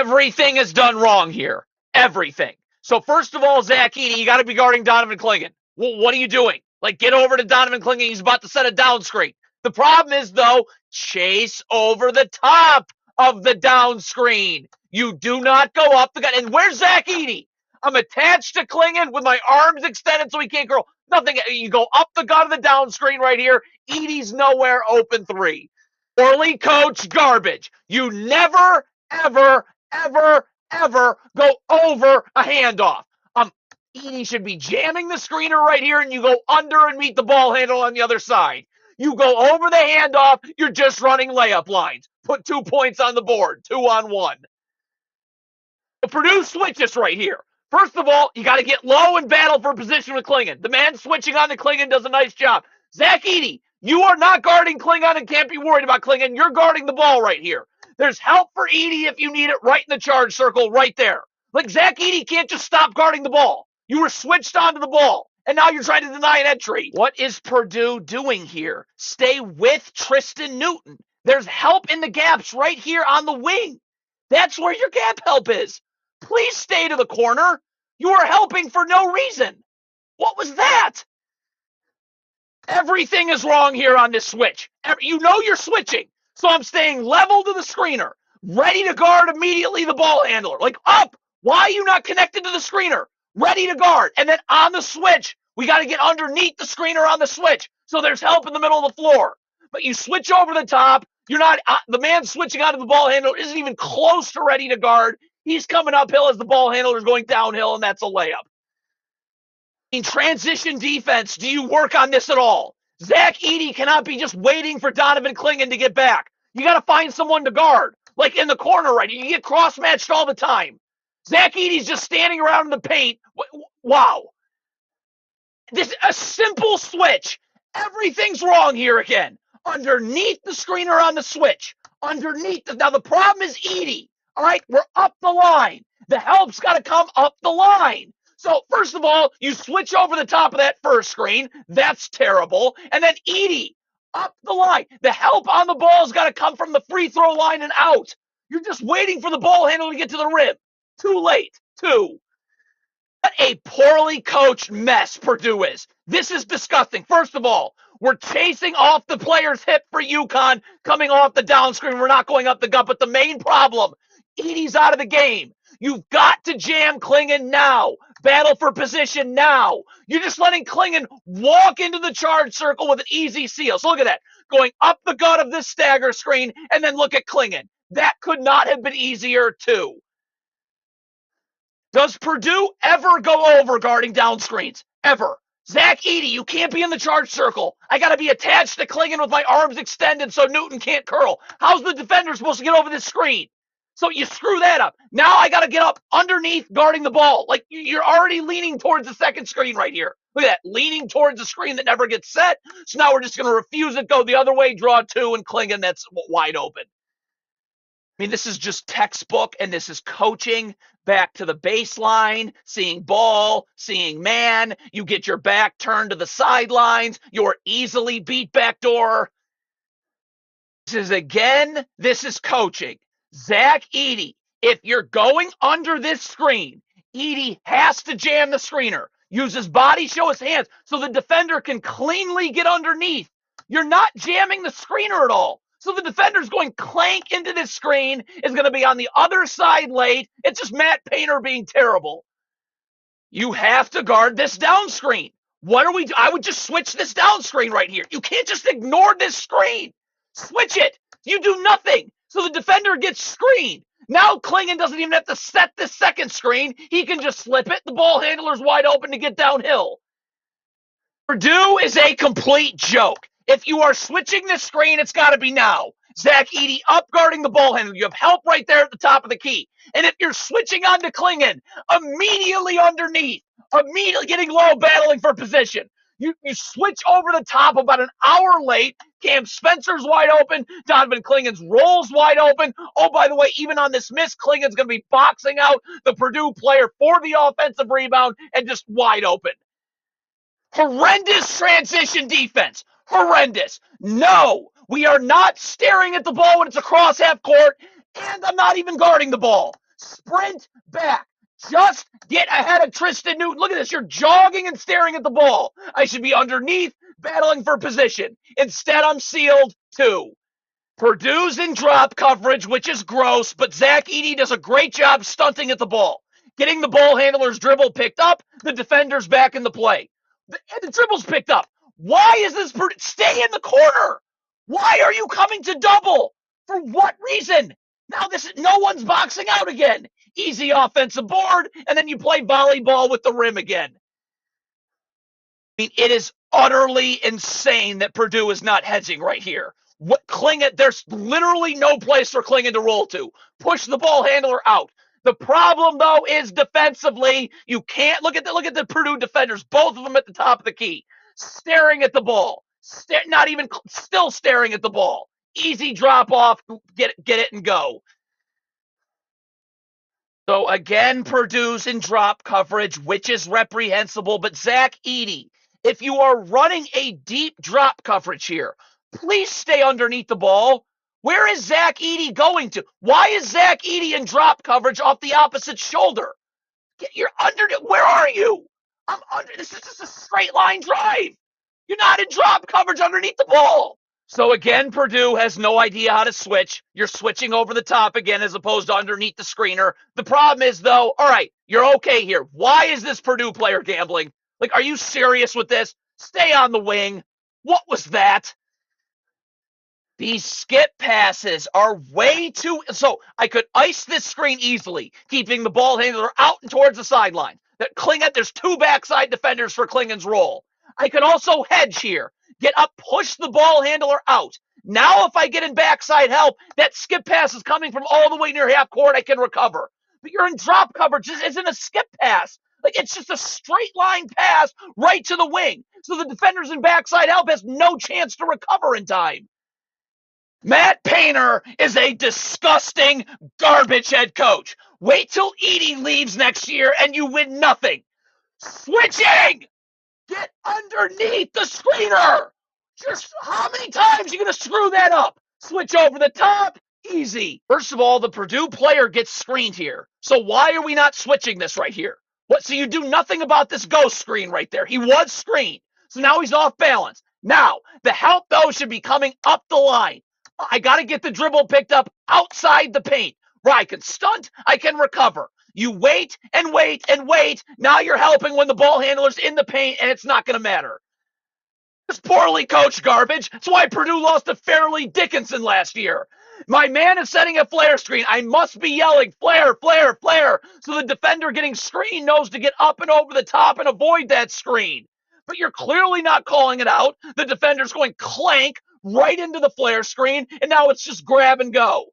Everything is done wrong here. Everything. So first of all, Zach Edey, you got to be guarding Donovan Clingan. Well, what are you doing? Like, get over to Donovan Clingan. He's about to set a down screen. The problem is, though, chase over the top of the down screen. You do not go up the gut. And where's Zach Edey? I'm attached to Clingan with my arms extended so he can't curl. Nothing. You go up the gut of the down screen right here. Edey's nowhere, open three. Poorly coached garbage. You never, ever, ever, ever go over a handoff. Edey should be jamming the screener right here, and you go under and meet the ball handle on the other side. You go over the handoff, you're just running layup lines. Put 2 points on the board, 2-on-1. The Purdue switches right here. First of all, you got to get low and battle for position with Clingan. The man switching on the Clingan does a nice job. Zach Edey, you are not guarding Clingan and can't be worried about Clingan. You're guarding the ball right here. There's help for Edey if you need it right in the charge circle right there. Like, Zach Edey can't just stop guarding the ball. You were switched onto the ball, and now you're trying to deny an entry. What is Purdue doing here? Stay with Tristan Newton. There's help in the gaps right here on the wing. That's where your gap help is. Please stay to the corner. You are helping for no reason. What was that? Everything is wrong here on this switch. You know you're switching. So I'm staying level to the screener, ready to guard immediately the ball handler. Like, up. Why are you not connected to the screener? Ready to guard. And then on the switch, we got to get underneath the screener on the switch. So there's help in the middle of the floor. But you switch over the top. You're not, the man switching out of the ball handler isn't even close to ready to guard. He's coming uphill as the ball handler is going downhill, and that's a layup. In transition defense, do you work on this at all? Zach Edey cannot be just waiting for Donovan Clingan to get back. You got to find someone to guard. Like in the corner, right? You get cross-matched all the time. Zach Edey's just standing around in the paint. Wow. This a simple switch. Everything's wrong here again. Underneath the screener on the switch. Underneath. Now, the problem is Edey. All right, we're up the line. The help's got to come up the line. So, first of all, you switch over the top of that first screen. That's terrible. And then Edey, up the line. The help on the ball's got to come from the free throw line and out. You're just waiting for the ball handler to get to the rim. Too late. What a poorly coached mess Purdue is. This is disgusting. First of all, we're chasing off the player's hip for UConn, coming off the down screen. We're not going up the gut. But the main problem, Edey's out of the game. You've got to jam Clingan now. Battle for position now. You're just letting Clingan walk into the charge circle with an easy seal. So look at that. Going up the gut of this stagger screen, and then look at Clingan. That could not have been easier, too. Does Purdue ever go over guarding down screens? Ever. Zach Edey, you can't be in the charge circle. I got to be attached to Clingan with my arms extended so Newton can't curl. How's the defender supposed to get over this screen? So you screw that up. Now I got to get up underneath guarding the ball. Like, you're already leaning towards the second screen right here. Look at that. Leaning towards the screen that never gets set. So now we're just going to refuse it, go the other way, draw two, and Clingan that's wide open. I mean, this is just textbook, and this is coaching back to the baseline, seeing ball, seeing man. You get your back turned to the sidelines. You're easily beat backdoor. This is coaching. Zach Edey, if you're going under this screen, Edey has to jam the screener. Use his body, show his hands, so the defender can cleanly get underneath. You're not jamming the screener at all. So the defender's going clank into this screen, is going to be on the other side late. It's just Matt Painter being terrible. You have to guard this down screen. What are we doing? I would just switch this down screen right here. You can't just ignore this screen. Switch it. You do nothing. So the defender gets screened. Now Clingan doesn't even have to set this second screen. He can just slip it. The ball handler's wide open to get downhill. Purdue is a complete joke. If you are switching this screen, it's got to be now. Zach Edey up guarding the ball handler. You have help right there at the top of the key. And if you're switching on to Clingan, immediately underneath, immediately getting low, battling for position. You switch over the top about an hour late. Cam Spencer's wide open. Donovan Clingan's roll's wide open. Oh, by the way, even on this miss, Clingan's going to be boxing out the Purdue player for the offensive rebound and just wide open. Horrendous transition defense. Horrendous. No, we are not staring at the ball when it's across half court, and I'm not even guarding the ball. Sprint back. Just get ahead of Tristan Newton. Look at this. You're jogging and staring at the ball. I should be underneath, battling for position. Instead, I'm sealed too. Purdue's in drop coverage, which is gross, but Zach Edey does a great job stunting at the ball. Getting the ball handler's dribble picked up, the defender's back in the play. The dribble's picked up. Why is this? Stay in the corner. Why are you coming to double? For what reason? Now no one's boxing out again. Easy offensive board, and then you play volleyball with the rim again. I mean, it is utterly insane that Purdue is not hedging right here. What Clingan? There's literally no place for Clingan to roll to. Push the ball handler out. The problem, though, is defensively, you can't look at the Purdue defenders, both of them at the top of the key, staring at the ball, not even still staring at the ball. Easy drop off, get it and go. So again, Purdue's in drop coverage, which is reprehensible. But Zach Edey, if you are running a deep drop coverage here, please stay underneath the ball. Where is Zach Edey going to? Why is Zach Edey in drop coverage off the opposite shoulder? You're under. Where are you? I'm under. This is just a straight line drive. You're not in drop coverage underneath the ball. So again, Purdue has no idea how to switch. You're switching over the top again as opposed to underneath the screener. The problem is, though, all right, you're okay here. Why is this Purdue player gambling? Like, are you serious with this? Stay on the wing. What was that? These skip passes are way too... So I could ice this screen easily, keeping the ball handler out and towards the sideline. That Clingan, there's two backside defenders for Clingan's role. I could also hedge here. Get up, push the ball handler out. Now if I get in backside help, that skip pass is coming from all the way near half court, I can recover. But you're in drop coverage. This isn't a skip pass. Like, it's just a straight line pass right to the wing. So the defenders in backside help has no chance to recover in time. Matt Painter is a disgusting garbage head coach. Wait till Edey leaves next year and you win nothing. Switching! Get underneath the screener! Just how many times are you going to screw that up? Switch over the top? Easy. First of all, the Purdue player gets screened here. So why are we not switching this right here? What? So you do nothing about this ghost screen right there. He was screened. So now he's off balance. Now, the help, though, should be coming up the line. I got to get the dribble picked up outside the paint where I can stunt, I can recover. You wait and wait and wait. Now you're helping when the ball handler's in the paint, and it's not going to matter. It's poorly coached garbage. That's why Purdue lost to Fairleigh Dickinson last year. My man is setting a flare screen. I must be yelling, flare, flare, flare, so the defender getting screened knows to get up and over the top and avoid that screen. But you're clearly not calling it out. The defender's going clank right into the flare screen, and now it's just grab and go.